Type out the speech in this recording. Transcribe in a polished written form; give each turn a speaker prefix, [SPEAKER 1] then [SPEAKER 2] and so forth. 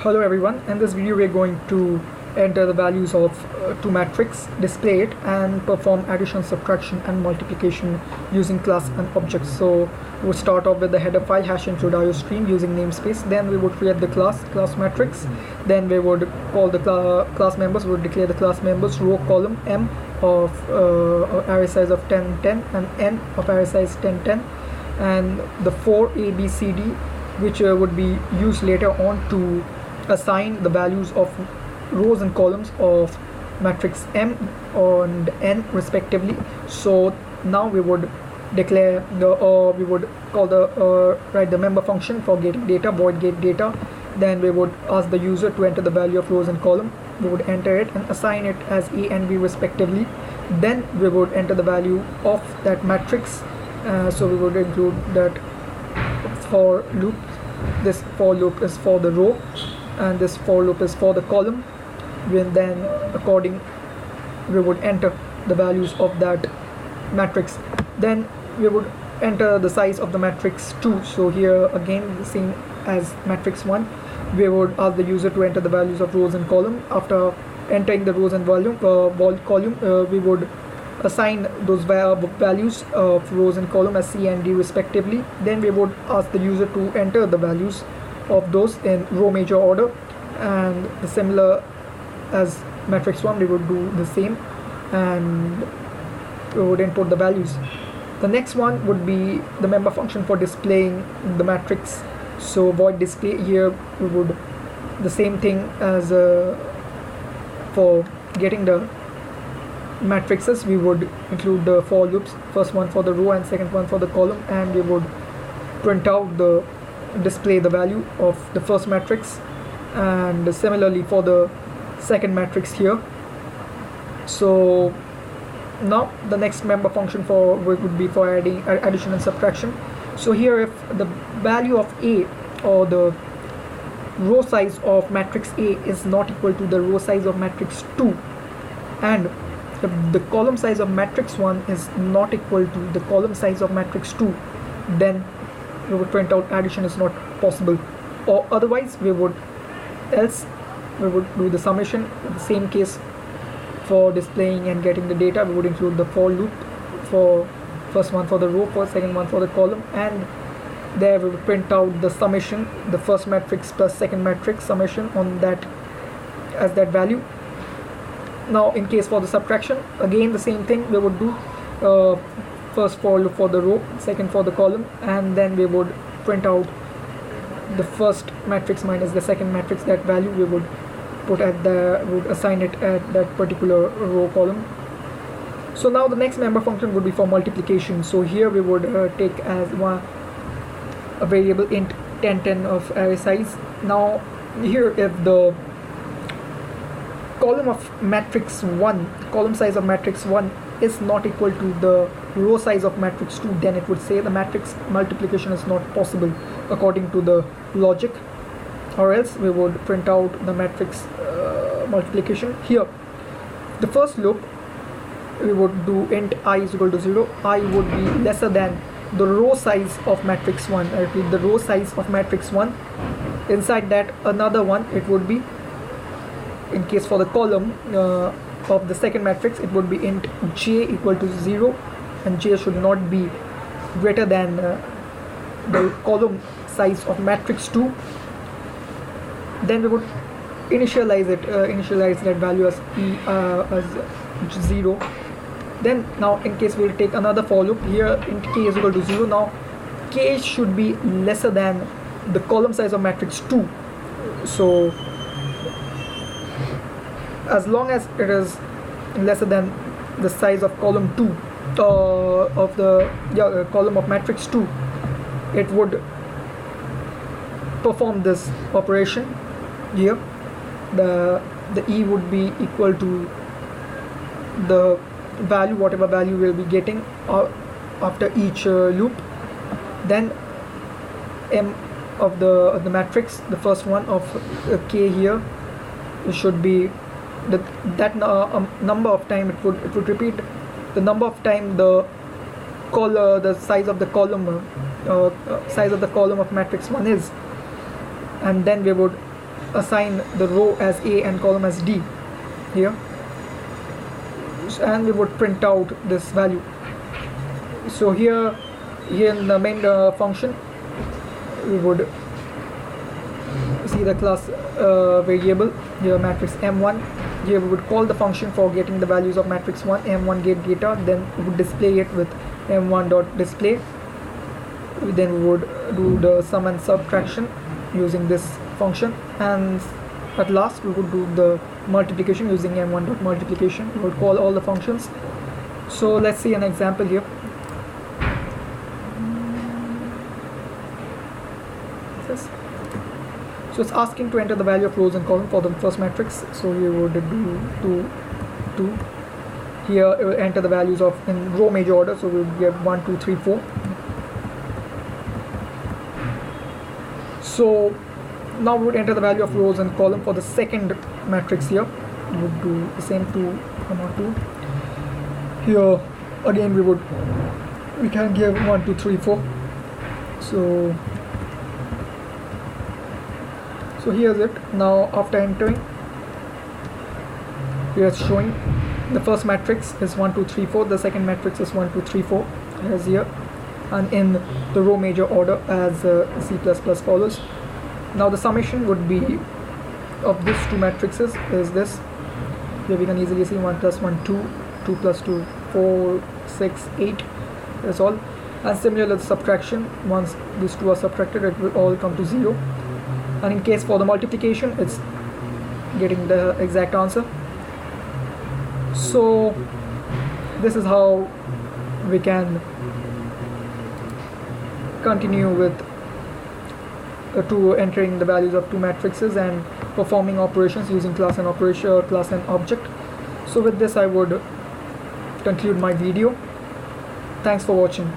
[SPEAKER 1] Hello everyone, in this video we're going to enter the values of two matrix, display it and perform addition, subtraction and multiplication using class and objects. So we'll start off with the header file hash include iostream using namespace. Then we would create the class matrix. Then we would call the class members, we would declare the class members, row column m of array size of 10 10 and n of array size 10 10, and the 4 a b c d, which would be used later on to assign the values of rows and columns of matrix M and N respectively. So now we would declare we would call the write the member function for getting data, void get data. Then we would ask the user to enter the value of rows and column. We would enter it and assign it as A and B respectively. Then we would enter the value of that matrix. So we would include that for loop. This for loop is for the row and this for loop is for the column. Then according we would enter the values of that matrix. Then we would enter the size of the matrix 2. So here again the same as matrix 1, we would ask the user to enter the values of rows and column. After entering the rows and column, we would assign those values of rows and column as C and D respectively. Then we would ask the user to enter the values of those in row major order, and the similar as matrix 1 we would do the same and we would input the values. The next one would be the member function for displaying the matrix. So void display, here we would the same thing as for getting the matrices. We would include the for loops, first one for the row and second one for the column, and we would print out the display the value of the first matrix, and similarly for the second matrix here. So now the next member function for would be for adding addition and subtraction. So here if the value of A or the row size of matrix A is not equal to the row size of matrix 2, and if the column size of matrix 1 is not equal to the column size of matrix 2, then we would print out addition is not possible, or otherwise we would do the summation. In the same case for displaying and getting the data, we would include the for loop for first one for the row, for second one for the column, and there we would print out the summation, the first matrix plus second matrix summation on that as that value. Now in case for the subtraction, again the same thing we would do, first for loop for the row, second for the column, and then we would print out the first matrix minus the second matrix. That value we would put at would assign it at that particular row column. So now the next member function would be for multiplication. So here we would take as a variable int 10 10 of array size. Now here if the column size of matrix 1 is not equal to the row size of matrix 2, then it would say the matrix multiplication is not possible according to the logic, or else we would print out the matrix multiplication. Here the first loop we would do int I is equal to 0. I would be lesser than the row size of matrix 1. I repeat, the row size of matrix 1. Inside that another one, it would be, in case for the column of the second matrix, it would be int j equal to 0, and j should not be greater than the column size of matrix 2. Then we would initialize that value as as 0. Then now in case we will take another for loop, here int k is equal to 0. Now k should be lesser than the column size of matrix 2. So as long as it is lesser than the size of column 2 of the column of matrix 2, it would perform this operation. Here the e would be equal to the value, whatever value we'll be getting after each loop. Then m of the matrix, the first one of k here, should be that number of time it would repeat the number of time the size of the column of matrix 1 is, and then we would assign the row as A and column as D here, and we would print out this value. So here in the main function, we would see the class variable here, matrix M1. Here we would call the function for getting the values of matrix 1, M1 get data, then we would display it with M1.display. Then we would do the sum and subtraction using this function, and at last we would do the multiplication using M1.multiplication. We would call all the functions. So let's see an example here. So it's asking to enter the value of rows and column for the first matrix. So you would do 2. Here it will enter the values of in row major order. So we will get 1, 2, 3, 4. So now we would enter the value of rows and column for the second matrix here. We would do the same 2, 2. Here again we can give 1, 2, 3, 4. So here's it. Now after entering, here it's showing the first matrix is 1, 2, 3, 4. The second matrix is 1, 2, 3, 4 as here, and in the row major order as C++ follows. Now the summation would be of these two matrices is this. Here we can easily see 1 plus 1 2, 2 plus 2 4, 6, 8. That's all. And similarly the subtraction, once these two are subtracted, it will all come to 0. And in case for the multiplication, it's getting the exact answer. So this is how we can continue with entering the values of two matrices and performing operations using class and operation or class and object. So with this I would conclude my video. Thanks for watching.